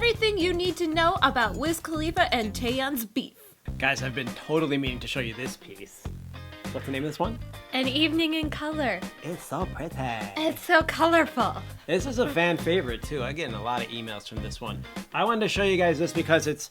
everything you need to know about Wiz Khalifa and Taeyeon's beef. Guys, I've been totally meaning to show you this piece. What's the name of this one? An Evening in Color. It's so pretty. It's so colorful. This is a fan favorite too. I'm getting a lot of emails from this one. I wanted to show you guys this because it's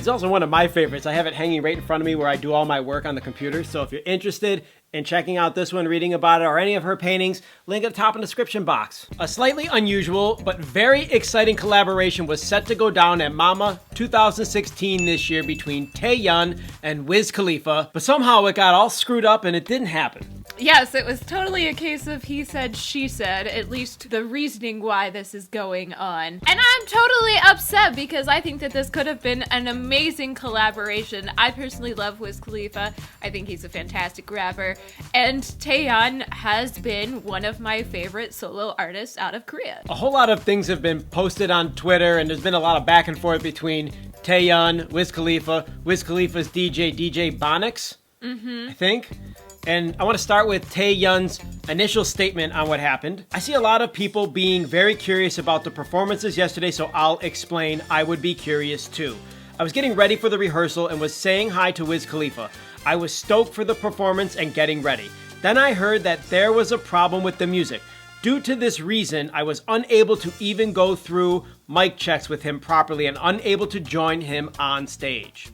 also one of my favorites. I have it hanging right in front of me where I do all my work on the computer. So if you're interested in checking out this one, reading about it, or any of her paintings, link at the top in the description box. A slightly unusual but very exciting collaboration was set to go down at Mama 2016 this year between Taeyeon and Wiz Khalifa, but somehow it got all screwed up and it didn't happen. Yes, it was totally a case of he said, she said, at least the reasoning why this is going on. And I'm totally upset because I think that this could have been an amazing collaboration. I personally love Wiz Khalifa. I think he's a fantastic rapper. And Taeyeon has been one of my favorite solo artists out of Korea. A whole lot of things have been posted on Twitter, and there's been a lot of back and forth between Taeyeon, Wiz Khalifa's DJ Bonix, I think. And I want to start with Taeyeon's initial statement on what happened. I see a lot of people being very curious about the performances yesterday, so I'll explain. I would be curious too. I was getting ready for the rehearsal and was saying hi to Wiz Khalifa. I was stoked for the performance and getting ready. Then I heard that there was a problem with the music. Due to this reason, I was unable to even go through mic checks with him properly and unable to join him on stage.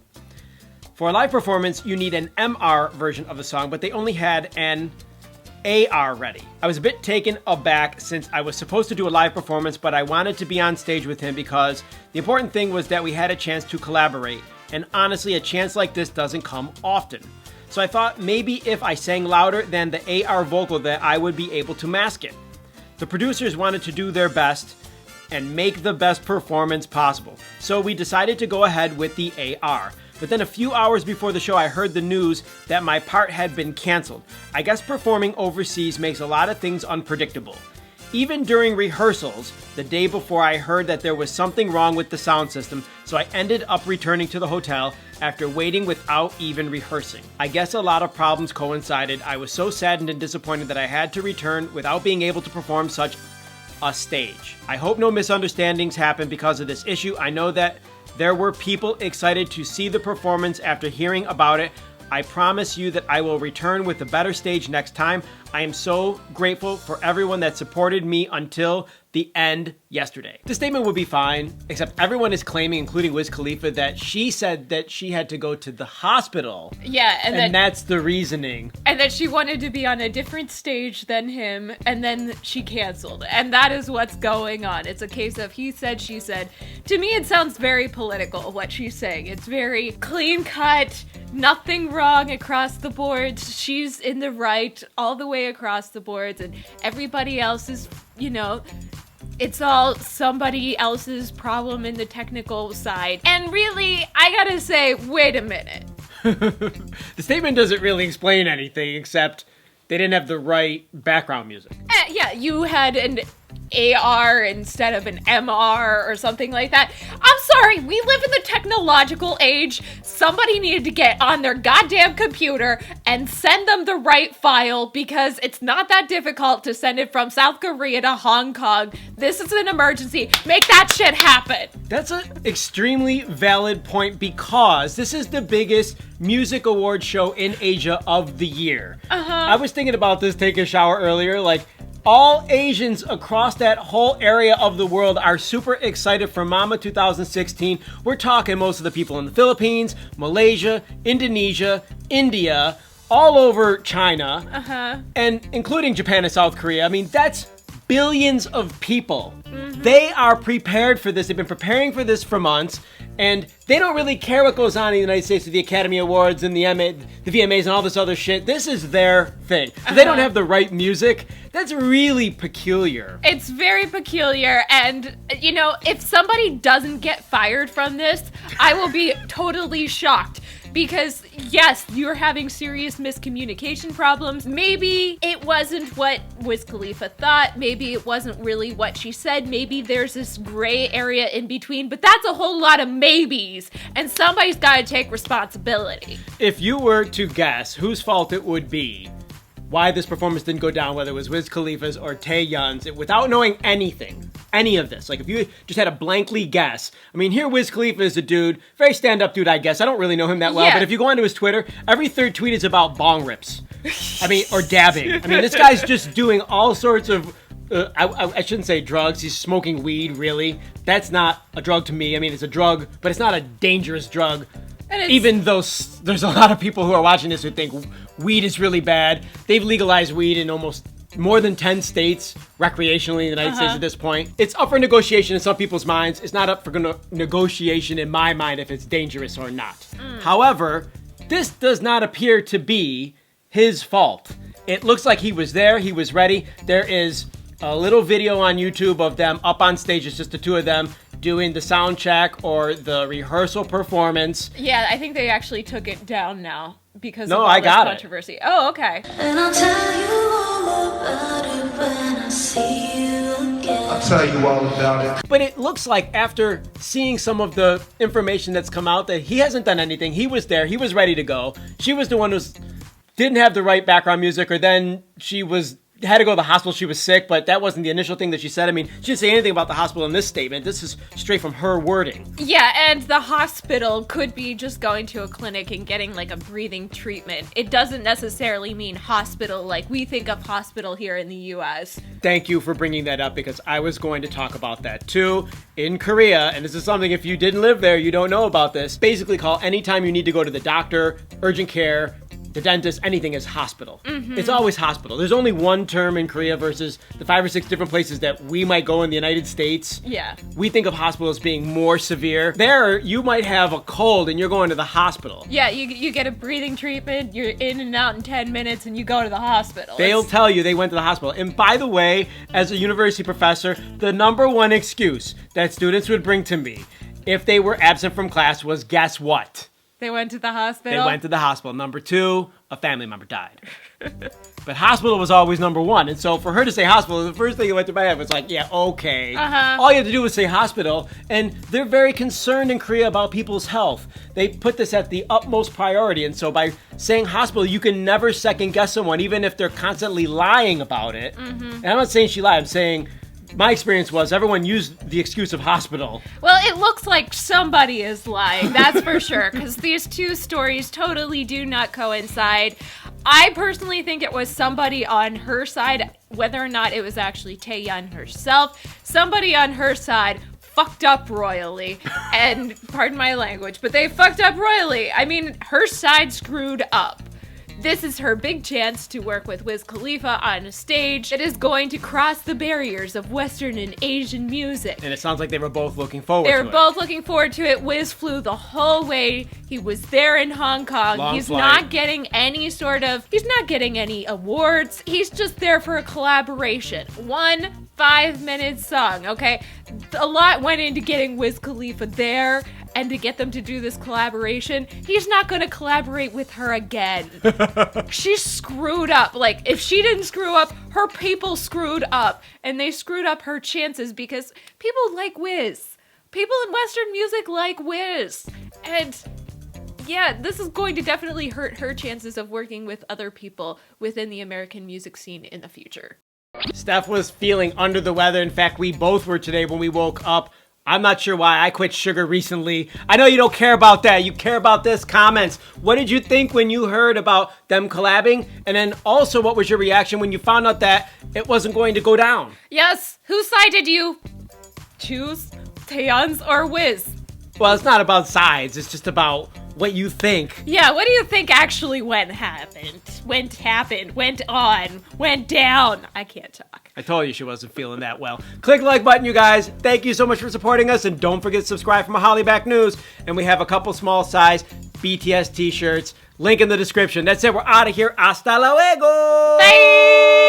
For a live performance, you need an MR version of the song, but they only had an AR ready. I was a bit taken aback since I was supposed to do a live performance, but I wanted to be on stage with him because the important thing was that we had a chance to collaborate. And honestly, a chance like this doesn't come often. So I thought maybe if I sang louder than the AR vocal that I would be able to mask it. The producers wanted to do their best and make the best performance possible. So we decided to go ahead with the AR. But then a few hours before the show, I heard the news that my part had been canceled. I guess performing overseas makes a lot of things unpredictable. Even during rehearsals, the day before, I heard that there was something wrong with the sound system, so I ended up returning to the hotel after waiting without even rehearsing. I guess a lot of problems coincided. I was so saddened and disappointed that I had to return without being able to perform such a stage. I hope no misunderstandings happened because of this issue. I know that there were people excited to see the performance after hearing about it. I promise you that I will return with a better stage next time. I am so grateful for everyone that supported me until the end yesterday. The statement would be fine, except everyone is claiming, including Wiz Khalifa, that she said that she had to go to the hospital. Yeah, and that's the reasoning. And that she wanted to be on a different stage than him, and then she canceled. And that is what's going on. It's a case of he said, she said. To me, it sounds very political, what she's saying. It's very clean cut, nothing wrong across the boards. She's in the right all the way across the boards, and everybody else is, it's all somebody else's problem in the technical side. And really, I gotta say, wait a minute. The statement doesn't really explain anything except they didn't have the right background music. Yeah, you had an AR instead of an MR or something like that. I'm sorry, we live in the technological age. Somebody needed to get on their goddamn computer and send them the right file because it's not that difficult to send it from South Korea to Hong Kong. This is an emergency. Make that shit happen. That's an extremely valid point because this is the biggest music award show in Asia of the year. I was thinking about this taking a shower earlier, all Asians across that whole area of the world are super excited for Mama 2016. We're talking most of the people in the Philippines, Malaysia, Indonesia, India, all over China, and including Japan and South Korea. I mean, that's billions of people. They are prepared for this. They've been preparing for this for months, and they don't really care what goes on in the United States with the Academy Awards and the VMAs and all this other shit. This is their thing. So they don't have the right music. That's really peculiar. It's very peculiar, and, if somebody doesn't get fired from this, I will be totally shocked. Because, yes, you're having serious miscommunication problems. Maybe it wasn't what Wiz Khalifa thought. Maybe it wasn't really what she said. Maybe there's this gray area in between. But that's a whole lot of maybes. And somebody's got to take responsibility. If you were to guess whose fault it would be, why this performance didn't go down, whether it was Wiz Khalifa's or Taeyeon's, without knowing anything, any of this, like if you just had a blankly guess, I mean, here Wiz Khalifa is a dude, very stand-up dude, I guess. I don't really know him that well, but if you go onto his Twitter, every third tweet is about bong rips. I mean, or dabbing. I mean, this guy's just doing all sorts of, I shouldn't say drugs. He's smoking weed, really. That's not a drug to me. I mean, it's a drug, but it's not a dangerous drug. Even though there's a lot of people who are watching this who think weed is really bad. They've legalized weed in almost more than 10 states recreationally in the United States at this point. It's up for negotiation in some people's minds. It's not up for negotiation in my mind if it's dangerous or not. However, this does not appear to be his fault. It looks like he was there. He was ready. There is a little video on YouTube of them up on stage. It's just the two of them doing the sound check or the rehearsal performance. Yeah, I think they actually took it down now because of all this controversy. Oh, okay. And I'll tell you all about it when I see you again. I'll tell you all about it. But it looks like after seeing some of the information that's come out that he hasn't done anything. He was there. He was ready to go. She was the one who didn't have the right background music, or then she had to go to the hospital. She was sick, but that wasn't the initial thing that she said. I mean, she didn't say anything about the hospital in this statement. This is straight from her wording. Yeah, and the hospital could be just going to a clinic and getting like a breathing treatment. It doesn't necessarily mean hospital like we think of hospital here in the US. Thank you for bringing that up because I was going to talk about that too. In Korea, and this is something if you didn't live there, you don't know about this, basically call anytime you need to go to the doctor, urgent care, the dentist, anything is hospital. It's always hospital. There's only one term in Korea versus the 5 or 6 different places that we might go in the United States. Yeah. We think of hospital as being more severe. There, you might have a cold and you're going to the hospital. Yeah, you get a breathing treatment, you're in and out in 10 minutes, and you go to the hospital. They'll tell you they went to the hospital. And by the way, as a university professor, the number one excuse that students would bring to me if they were absent from class was, guess what? They went to the hospital? They went to the hospital. Number 2, a family member died. But hospital was always number 1. And so for her to say hospital, the first thing that went through my head was like, yeah, okay. All you have to do was say hospital. And they're very concerned in Korea about people's health. They put this at the utmost priority. And so by saying hospital, you can never second guess someone, even if they're constantly lying about it. And I'm not saying she lied. I'm saying my experience was everyone used the excuse of hospital. Well, it looks like somebody is lying, that's for sure, because these two stories totally do not coincide. I personally think it was somebody on her side, whether or not it was actually Taeyeon herself. Somebody on her side fucked up royally, and pardon my language, but they fucked up royally. I mean, her side screwed up. This is her big chance to work with Wiz Khalifa on a stage that is going to cross the barriers of Western and Asian music. And it sounds like they were both looking forward to it. They're both looking forward to it. Wiz flew the whole way. He was there in Hong Kong. He's not getting any awards. He's just there for a collaboration. 1 5-minute song, okay? A lot went into getting Wiz Khalifa there. And to get them to do this collaboration, he's not going to collaborate with her again. She screwed up. Like, if she didn't screw up, her people screwed up. And they screwed up her chances because people like Wiz. People in Western music like Wiz. And yeah, this is going to definitely hurt her chances of working with other people within the American music scene in the future. Steph was feeling under the weather. In fact, we both were today when we woke up. I'm not sure why. I quit sugar recently. I know you don't care about that. You care about this. Comments. What did you think when you heard about them collabing? And then also, what was your reaction when you found out that it wasn't going to go down? Yes. Whose side did you choose? Taeyeon's or Wiz? Well, it's not about sides. It's just about what you think. Yeah, what do you think actually went down? I can't talk. I told you she wasn't feeling that well. Click the like button, you guys. Thank you so much for supporting us. And don't forget to subscribe for HallyuBack news. And we have a couple small size BTS t-shirts. Link in the description. That's it. We're out of here. Hasta luego. Bye.